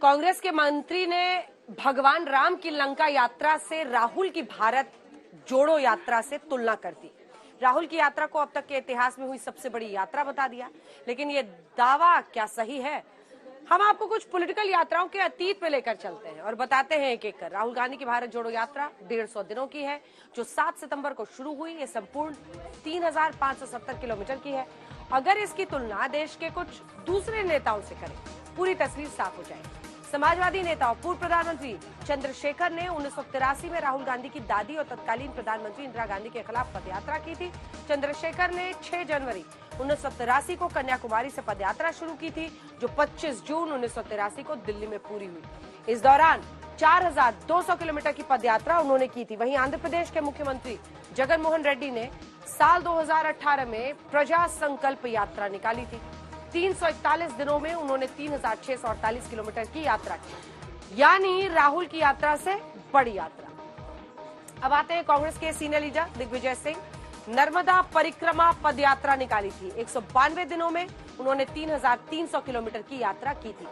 कांग्रेस के मंत्री ने भगवान राम की लंका यात्रा से राहुल की भारत जोड़ो यात्रा से तुलना कर दी। राहुल की यात्रा को अब तक के इतिहास में हुई सबसे बड़ी यात्रा बता दिया। लेकिन ये दावा क्या सही है? हम आपको कुछ पॉलिटिकल यात्राओं के अतीत में लेकर चलते हैं और बताते हैं एक एक कर। राहुल गांधी की भारत जोड़ो यात्रा 150 दिनों की है, जो 7 सितंबर को शुरू हुई। ये संपूर्ण 3570 किलोमीटर की है। अगर इसकी तुलना देश के कुछ दूसरे नेताओं से करें, पूरी तस्वीर साफ हो जाएगी। समाजवादी नेता और पूर्व प्रधानमंत्री चंद्रशेखर ने 1983 में राहुल गांधी की दादी और तत्कालीन प्रधानमंत्री इंदिरा गांधी के खिलाफ पदयात्रा की थी। चंद्रशेखर ने 6 जनवरी 1983 को कन्याकुमारी से पदयात्रा शुरू की थी, जो 25 जून 1983 को दिल्ली में पूरी हुई। इस दौरान 4200 किलोमीटर की पदयात्रा उन्होंने की थी। वहीं आंध्र प्रदेश के मुख्यमंत्री जगन मोहन रेड्डी ने साल 2018 में प्रजा संकल्प यात्रा निकाली थी। 341 दिनों में उन्होंने 3648 किलोमीटर की यात्रा की, यानी राहुल की यात्रा से बड़ी यात्रा। अब आते हैं कांग्रेस के सीनियर लीडर दिग्विजय सिंह। नर्मदा परिक्रमा पद यात्रा निकाली थी। 192 दिनों में उन्होंने 3300 किलोमीटर की यात्रा की थी।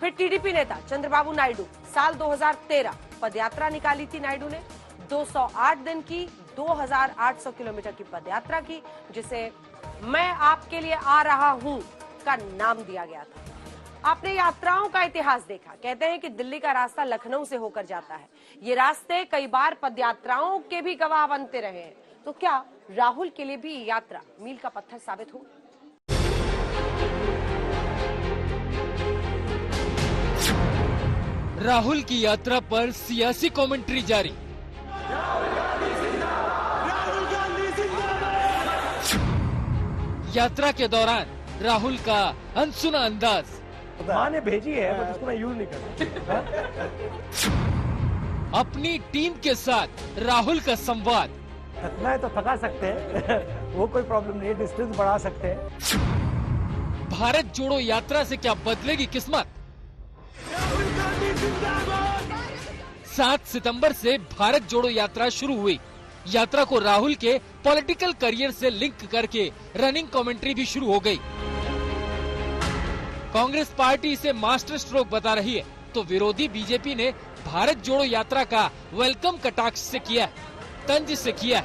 फिर टीडीपी नेता चंद्रबाबू नायडू, साल 2013 पदयात्रा निकाली थी। नायडू ने 208 दिन की 2800 किलोमीटर की पदयात्रा की, जिसे मैं आपके लिए आ रहा हूं का नाम दिया गया था। आपने यात्राओं का इतिहास देखा। कहते हैं कि दिल्ली का रास्ता लखनऊ से होकर जाता है। ये रास्ते कई बार पदयात्राओं के भी गवाह बनते रहे हैं। तो क्या राहुल के लिए भी यात्रा मील का पत्थर साबित हो? राहुल की यात्रा पर सियासी कमेंट्री जारी। यात्रा के दौरान राहुल का अनसुना अंदाज। मां ने भेजी है, बट उसको मैं यूज नहीं करता। अपनी टीम के साथ राहुल का संवाद। थकना है तो थका सकते हैं वो कोई प्रॉब्लम नहीं है, डिस्टेंस बढ़ा सकते हैं। भारत जोड़ो यात्रा से क्या बदलेगी किस्मत? 7 सितंबर से भारत जोड़ो यात्रा शुरू हुई। यात्रा को राहुल के पॉलिटिकल करियर से लिंक करके रनिंग कमेंट्री भी शुरू हो गई। कांग्रेस पार्टी इसे मास्टर स्ट्रोक बता रही है, तो विरोधी बीजेपी ने भारत जोड़ो यात्रा का वेलकम कटाक्ष से किया, तंज से किया।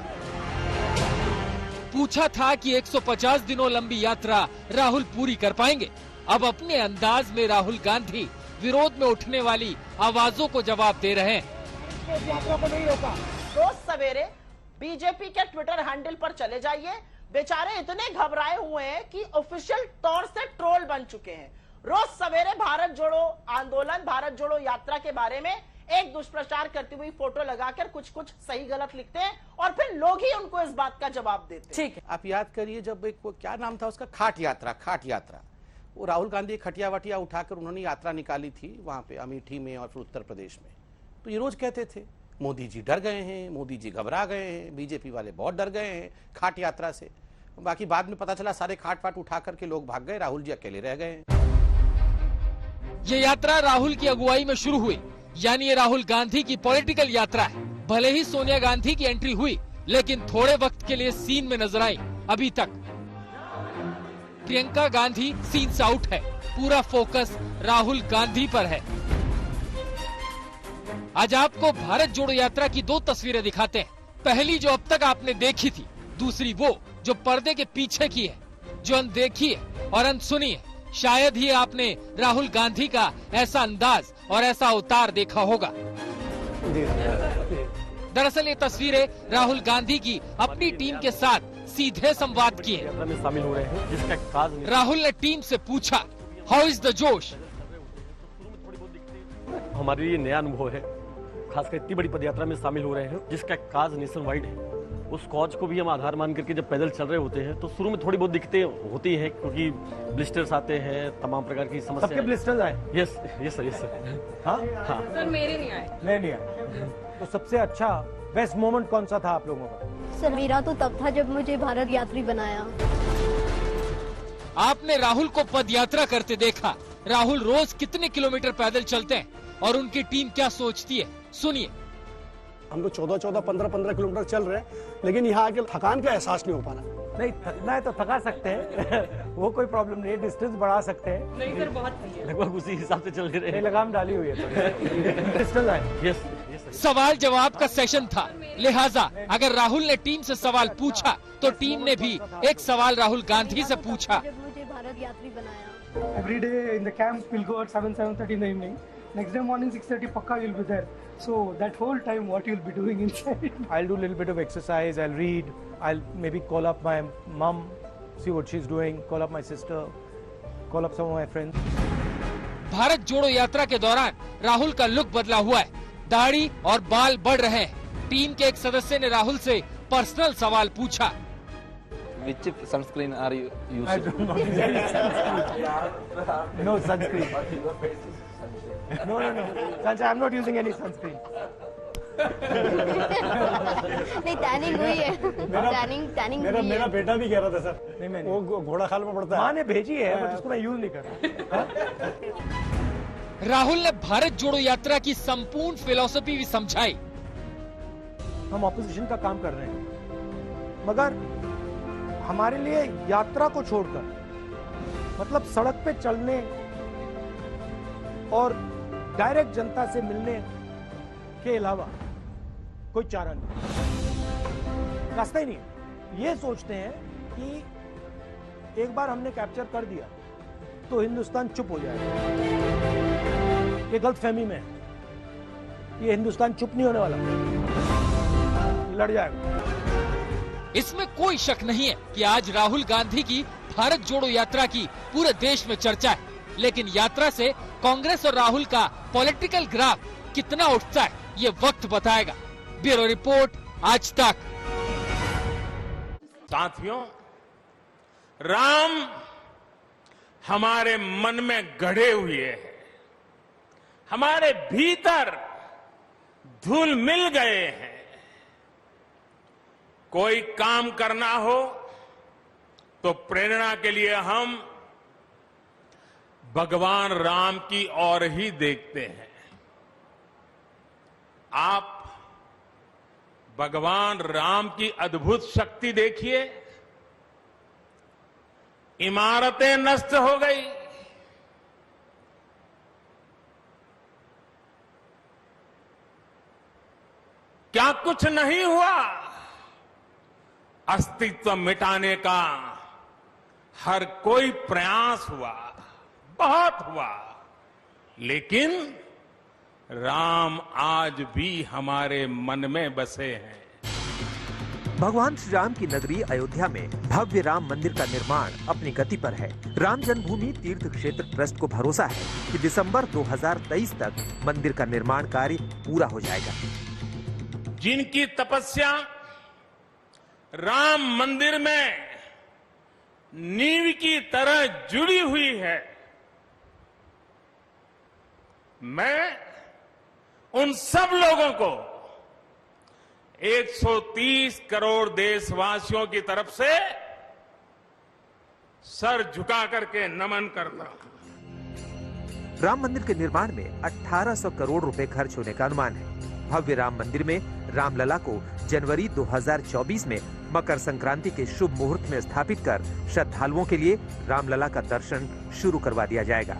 पूछा था कि 150 दिनों लंबी यात्रा राहुल पूरी कर पाएंगे। अब अपने अंदाज में राहुल गांधी विरोध में उठने वाली आवाजों को जवाब दे रहे हैं। यात्रा को नहीं रोका। रोज सवेरे बीजेपी के ट्विटर हैंडल पर चले जाइए। बेचारे इतने घबराए हुए हैं कि ऑफिशियल तौर से ट्रोल बन चुके हैं। रोज सवेरे भारत जोड़ो आंदोलन, भारत जोड़ो यात्रा के बारे में एक दुष्प्रचार करती हुई फोटो लगाकर कुछ कुछ सही गलत लिखते हैं और फिर लोग ही उनको इस बात का जवाब देते हैं। ठीक है, आप याद करिए, जब एक क्या नाम था उसका, खाट यात्रा, वो राहुल गांधी खटिया वटिया उठाकर उन्होंने यात्रा निकाली थी वहां पे अमेठी में और फिर उत्तर प्रदेश में। तो ये रोज कहते थे मोदी जी डर गए हैं, मोदी जी घबरा गए हैं, बीजेपी वाले बहुत डर गए हैं खाट यात्रा से। बाकी बाद में पता चला सारे खाट फाट उठा करके लोग भाग गए, राहुल जी अकेले रह गए। ये यात्रा राहुल की अगुवाई में शुरू हुई, यानी ये राहुल गांधी की पॉलिटिकल यात्रा है। भले ही सोनिया गांधी की एंट्री हुई, लेकिन थोड़े वक्त के लिए सीन में नजर आई। अभी तक प्रियंका गांधी सीन से आउट है, पूरा फोकस राहुल गांधी पर है। आज आपको भारत जोड़ो यात्रा की 2 तस्वीरें दिखाते हैं। पहली जो अब तक आपने देखी थी, दूसरी वो जो पर्दे के पीछे की है, जो अनदेखी है और अनसुनी है। शायद ही आपने राहुल गांधी का ऐसा अंदाज और ऐसा अवतार देखा होगा। दरअसल ये तस्वीरें राहुल गांधी की अपनी टीम के साथ सीधे संवाद की है। यात्रा में शामिल हो रहे हैं, जिसका काज राहुल ने टीम से पूछा, हाउ इज द जोश? हमारे लिए नया अनुभव है, खासकर इतनी बड़ी पदयात्रा में शामिल हो रहे हैं जिसका काज नेशन वाइड है। उस कॉज को भी हम आधार मान करके जब पैदल चल रहे होते हैं तो शुरू में थोड़ी बहुत दिक्कतें होती हैं, क्योंकि ब्लिस्टर्स आते हैं, तमाम प्रकार की समस्या। सबके ब्लिस्टर्स आए? Yes sir. हाँ सर मेरे नहीं आए। नहीं आए। तो सबसे अच्छा बेस्ट मोमेंट कौन सा था आप लोगों का? सर मेरा तो तब था जब मुझे भारत यात्री बनाया। आपने राहुल को पद यात्रा करते देखा। राहुल रोज कितने किलोमीटर पैदल चलते हैं और उनकी टीम क्या सोचती है, सुनिए। हम लोग 14-14, 15-15 किलोमीटर चल रहे हैं, लेकिन यहाँ आके थकान का एहसास नहीं हो पा रहा। नहीं, थकना है तो थका सकते हैं वो कोई प्रॉब्लम नहीं है, डिस्टेंस बढ़ा सकते हैं। नहीं सर, बहुत सही है। लगभग उसी हिसाब से चल रहे नहीं, लगाम डाली हुई है तो डिस्टेंस आए। यस। सवाल जवाब का सेशन था, लिहाजा अगर राहुल ने टीम से सवाल पूछा तो टीम ने भी एक सवाल राहुल गांधी से पूछा। जब मुझे भारत यात्री बनाया। Every day in the camp we'll go at 7:30 in the evening. Next day morning 6:30 pakka you'll be there. So that whole time what you'll be doing inside? I'll do a little bit of exercise, I'll read, I'll maybe call up my mom, see what she's doing, call up my sister, call up some of my friends. Bharat जोड़ो यात्रा के दौरान राहुल का look बदला हुआ है, दाढ़ी और बाल बढ़ रहे हैं। टीम के एक सदस्य ने राहुल से पर्सनल सवाल पूछा। Which sunscreen are you using? I don't know. No sunscreen. No. I'm not using any sunscreen. नहीं, टैनिंग हुई है। टैनिंग मेरा बेटा भी कह रहा था सर, नहीं, मैं वो घोड़ा खाल में पड़ता है। माँ ने भेजी है, बट उसको मैं यूज नहीं कर रहा। राहुल ने भारत जोड़ो यात्रा की संपूर्ण फिलॉसफी भी समझाई। हम ऑपोजिशन का काम कर रहे हैं, मगर हमारे लिए यात्रा को छोड़कर, मतलब सड़क पे चलने और डायरेक्ट जनता से मिलने के अलावा कोई चारा नहीं, रास्ता ही नहीं है। ये सोचते हैं कि एक बार हमने कैप्चर कर दिया तो हिंदुस्तान चुप हो जाएगा। ये गलतफहमी में है। ये हिंदुस्तान चुप नहीं होने वाला, लड़ जाएगा। इसमें कोई शक नहीं है कि आज राहुल गांधी की भारत जोड़ो यात्रा की पूरे देश में चर्चा है, लेकिन यात्रा से कांग्रेस और राहुल का पॉलिटिकल ग्राफ कितना उठता है ये वक्त बताएगा। ब्यूरो रिपोर्ट, आज तक। साथियों, राम हमारे मन में गढ़े हुए हैं, हमारे भीतर धुल मिल गए हैं। कोई काम करना हो तो प्रेरणा के लिए हम भगवान राम की ओर ही देखते हैं। आप भगवान राम की अद्भुत शक्ति देखिए। इमारतें नष्ट हो गई, क्या कुछ नहीं हुआ? अस्तित्व मिटाने का हर कोई प्रयास हुआ, बहुत हुआ, लेकिन राम आज भी हमारे मन में बसे हैं। भगवान श्री राम की नगरी अयोध्या में भव्य राम मंदिर का निर्माण अपनी गति पर है। राम जन्मभूमि तीर्थ क्षेत्र ट्रस्ट को भरोसा है कि दिसंबर 2023 तक मंदिर का निर्माण कार्य पूरा हो जाएगा। जिनकी तपस्या राम मंदिर में नींव की तरह जुड़ी हुई है, मैं उन सब लोगों को 130 करोड़ देशवासियों की तरफ से सर झुका करके नमन करता हूं। राम मंदिर के निर्माण में 1800 करोड़ रुपए खर्च होने का अनुमान है। भव्य राम मंदिर में रामलला को जनवरी 2024 में मकर संक्रांति के शुभ मुहूर्त में स्थापित कर श्रद्धालुओं के लिए रामलला का दर्शन शुरू करवा दिया जाएगा।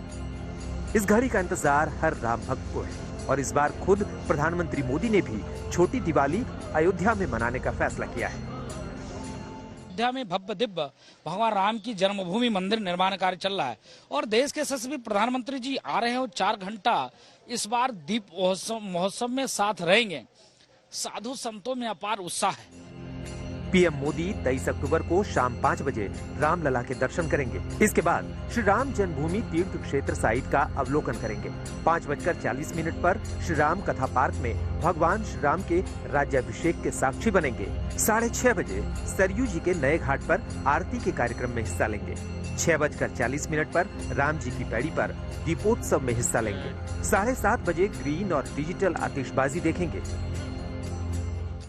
इस घड़ी का इंतजार हर राम भक्त को है और इस बार खुद प्रधानमंत्री मोदी ने भी छोटी दिवाली अयोध्या में मनाने का फैसला किया है। अयोध्या में भव्य दिव्य भगवान राम की जन्मभूमि मंदिर निर्माण कार्य चल रहा है और देश के यशस्वी प्रधानमंत्री जी आ रहे हैं और 4 घंटा इस बार दीप महोत्सव में साथ रहेंगे। साधु संतों में अपार उत्साह है। पीएम मोदी 23 अक्टूबर को शाम 5 बजे रामलला के दर्शन करेंगे। इसके बाद श्री राम जन्मभूमि तीर्थ क्षेत्र साइट का अवलोकन करेंगे। 5:40 पर श्री राम कथा पार्क में भगवान श्री राम के राज्याभिषेक के साक्षी बनेंगे। 6:30 बजे सरयू जी के नए घाट पर आरती के कार्यक्रम में हिस्सा लेंगे। 6:40 पर राम जी की पैड़ी पर दीपोत्सव में हिस्सा लेंगे। 7:30 बजे ग्रीन और डिजिटल आतिशबाजी देखेंगे।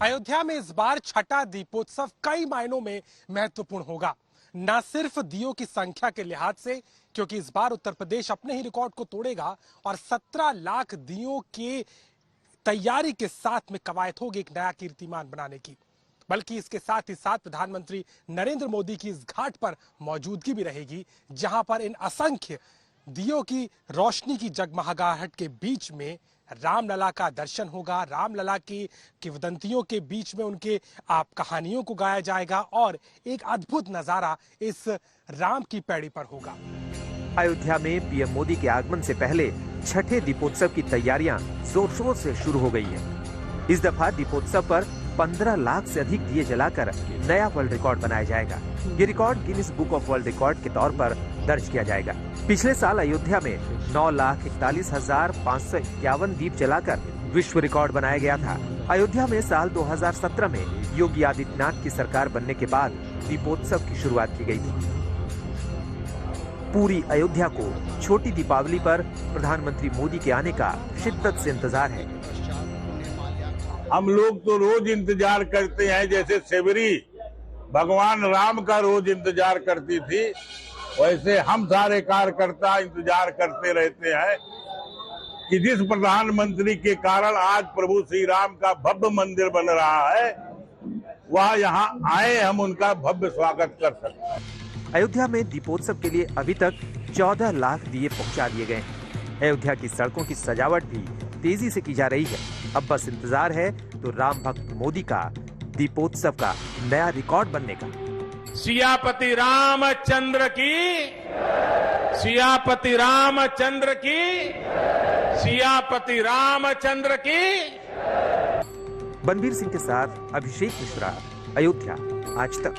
अयोध्या में इस बार छठा दीपोत्सव कई मायनों में महत्वपूर्ण होगा, न सिर्फ दियों की संख्या के लिहाज से, क्योंकि इस बार उत्तर प्रदेश अपने ही रिकॉर्ड को तोड़ेगा और 17 लाख दियों की तैयारी के साथ में कवायद होगी एक नया कीर्तिमान बनाने की। बल्कि इसके साथ ही साथ प्रधानमंत्री नरेंद्र मोदी की इस घाट पर मौजूदगी भी रहेगी, जहां पर इन असंख्य दियों की रोशनी की जगमगाहट के बीच में रामलला का दर्शन होगा। रामलला की किंवदंतियों के बीच में उनके कहानियों को गाया जाएगा और एक अद्भुत नजारा इस राम की पैड़ी पर होगा। अयोध्या में पीएम मोदी के आगमन से पहले छठे दीपोत्सव की तैयारियां जोर शोर से शुरू हो गई है। इस दफा दीपोत्सव पर 15 लाख से अधिक दिए जलाकर नया वर्ल्ड रिकॉर्ड बनाया जाएगा। ये record Guinness book of world record के तौर पर दर्ज किया जाएगा। पिछले साल अयोध्या में 9,41,551 दीप जलाकर विश्व रिकॉर्ड बनाया गया था। अयोध्या में साल 2017 में योगी आदित्यनाथ की सरकार बनने के बाद दीपोत्सव की शुरुआत की गई थी। पूरी अयोध्या को छोटी दीपावली पर प्रधानमंत्री मोदी के आने का शिद्दत से इंतजार है। हम लोग तो रोज इंतजार करते हैं, जैसे सेवरी भगवान राम का रोज इंतजार करती थी, वैसे हम सारे कार्यकर्ता इंतजार करते रहते हैं कि जिस प्रधानमंत्री के कारण आज प्रभु श्री राम का भव्य मंदिर बन रहा है, वह यहाँ आए, हम उनका भव्य स्वागत कर सकते। अयोध्या में दीपोत्सव के लिए अभी तक 14 लाख दिए पहुंचा दिए गए हैं। अयोध्या की सड़कों की सजावट भी तेजी से की जा रही है। अब बस इंतजार है तो राम भक्त मोदी का दीपोत्सव का नया रिकॉर्ड बनने का। सियापति रामचंद्र की, सियापति रामचंद्र की, सियापति रामचंद्र की। बनवीर सिंह के साथ अभिषेक मिश्रा, अयोध्या आज तक।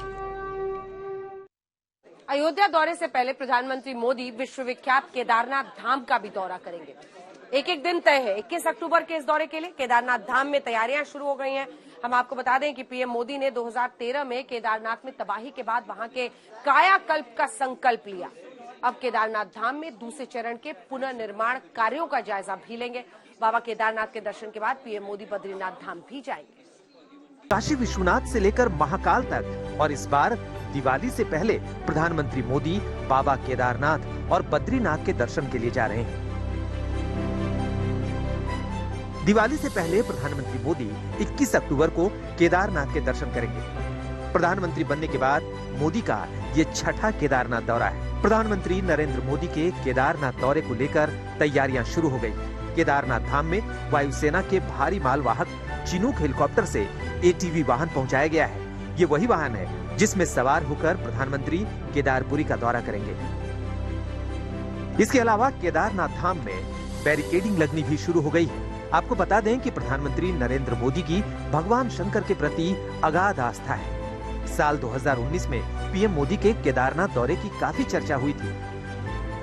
अयोध्या दौरे से पहले प्रधानमंत्री मोदी विश्वविख्यात केदारनाथ धाम का भी दौरा करेंगे। एक दिन तय है 21 अक्टूबर के इस दौरे के लिए। केदारनाथ धाम में तैयारियां शुरू हो गई हैं। हम आपको बता दें कि पीएम मोदी ने 2013 में केदारनाथ में तबाही के बाद वहां के कायाकल्प का संकल्प लिया। अब केदारनाथ धाम में दूसरे चरण के पुनर्निर्माण कार्यों का जायजा भी लेंगे। बाबा केदारनाथ के दर्शन के बाद पीएम मोदी बद्रीनाथ धाम भी जाएंगे। काशी विश्वनाथ से लेकर महाकाल तक, और इस बार दिवाली से पहले प्रधानमंत्री मोदी बाबा केदारनाथ और बद्रीनाथ के दर्शन के लिए जा रहे हैं। दिवाली से पहले प्रधानमंत्री मोदी 21 अक्टूबर को केदारनाथ के दर्शन करेंगे। प्रधानमंत्री बनने के बाद मोदी का ये छठा केदारनाथ दौरा है। प्रधानमंत्री नरेंद्र मोदी के केदारनाथ दौरे को लेकर तैयारियां शुरू हो गई। केदारनाथ धाम में वायुसेना के भारी मालवाहक चिनूक हेलीकॉप्टर से एटीवी वाहन पहुंचाया गया है। ये वही वाहन है जिसमें सवार होकर प्रधानमंत्री केदारपुरी का दौरा करेंगे। इसके अलावा केदारनाथ धाम में बैरिकेडिंग लगनी भी शुरू हो गई है। आपको बता दें कि प्रधानमंत्री नरेंद्र मोदी की भगवान शंकर के प्रति अगाध आस्था है। साल 2019 में पीएम मोदी के केदारनाथ दौरे की काफी चर्चा हुई थी।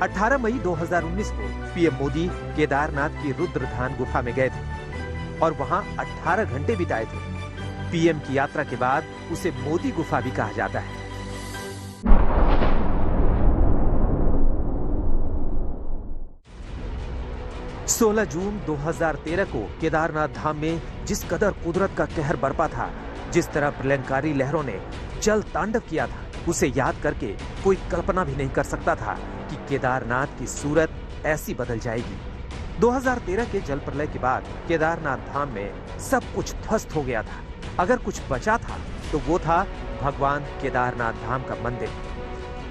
18 मई 2019 को पीएम मोदी केदारनाथ की रुद्रधान गुफा में गए थे और वहां 18 घंटे बिताए थे। पीएम की यात्रा के बाद उसे मोदी गुफा भी कहा जाता है। 16 जून 2013 को केदारनाथ धाम में जिस कदर कुदरत का कहर बरपा था, जिस तरह प्रलयंकारी लहरों ने जल तांडव किया था, उसे याद करके कोई कल्पना भी नहीं कर सकता था कि केदारनाथ की सूरत ऐसी बदल जाएगी। 2013 के जल प्रलय के बाद केदारनाथ धाम में सब कुछ ध्वस्त हो गया था। अगर कुछ बचा था तो वो था भगवान केदारनाथ धाम का मंदिर।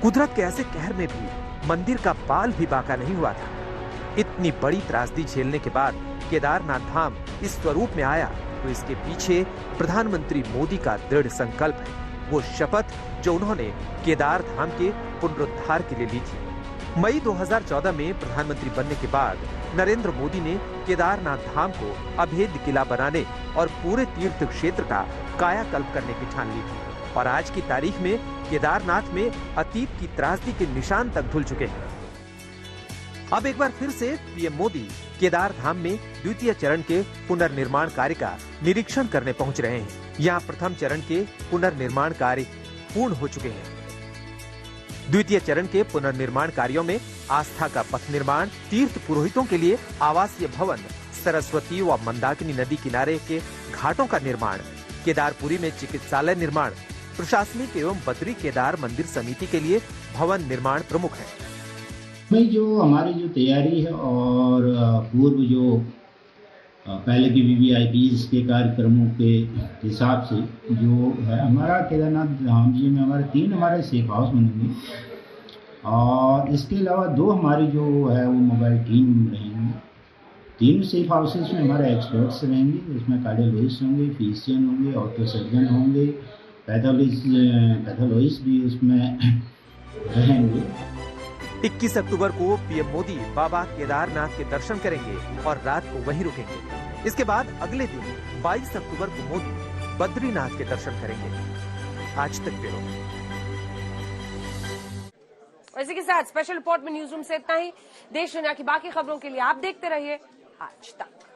कुदरत के ऐसे कहर में भी मंदिर का बाल भी बाका नहीं हुआ था। इतनी बड़ी त्रासदी झेलने के बाद केदारनाथ धाम इस स्वरूप में आया तो इसके पीछे प्रधानमंत्री मोदी का दृढ़ संकल्प है। वो शपथ जो उन्होंने केदार धाम के पुनरुद्धार के लिए ली थी। मई 2014 में प्रधानमंत्री बनने के बाद नरेंद्र मोदी ने केदारनाथ धाम को अभेद्य किला बनाने और पूरे तीर्थ क्षेत्र का कायाकल्प करने की ठान ली थी। और आज की तारीख में केदारनाथ में अतीत की त्रासदी के निशान तक धुल चुके हैं। अब एक बार फिर से पीएम मोदी केदार धाम में द्वितीय चरण के पुनर्निर्माण कार्य का निरीक्षण करने पहुंच रहे हैं। यहाँ प्रथम चरण के पुनर्निर्माण कार्य पूर्ण हो चुके हैं। द्वितीय चरण के पुनर्निर्माण कार्यों में आस्था का पथ निर्माण, तीर्थ पुरोहितों के लिए आवासीय भवन, सरस्वती व मंदाकिनी नदी किनारे के घाटों का निर्माण, केदारपुरी में चिकित्सालय निर्माण, प्रशासनिक एवं बद्री केदार मंदिर समिति के लिए भवन निर्माण प्रमुख है। में जो हमारी जो तैयारी है और पूर्व जो पहले के VVIPs के कार्यक्रमों के हिसाब से जो है हमारा केदारनाथ धाम जी में हमारे सेफ हाउस बनेंगे और इसके अलावा 2 हमारी जो है वो मोबाइल टीम रहेंगी। 3 सेफ हाउसेस में हमारे एक्सपर्ट्स रहेंगे, उसमें कार्डियोलॉजिस्ट होंगे, फिजिशियन होंगे, ऑर्थो सर्जन होंगे, पैथोलॉजिस्ट भी उसमें रहेंगे। 21 अक्टूबर को पीएम मोदी बाबा केदारनाथ के दर्शन करेंगे और रात को वहीं रुकेंगे। इसके बाद अगले दिन 22 अक्टूबर को मोदी बद्रीनाथ के दर्शन करेंगे। आज तक ब्यूरो। इसी के साथ स्पेशल रिपोर्ट में न्यूज रूम से इतना ही। देश दुनिया की बाकी खबरों के लिए आप देखते रहिए आज तक।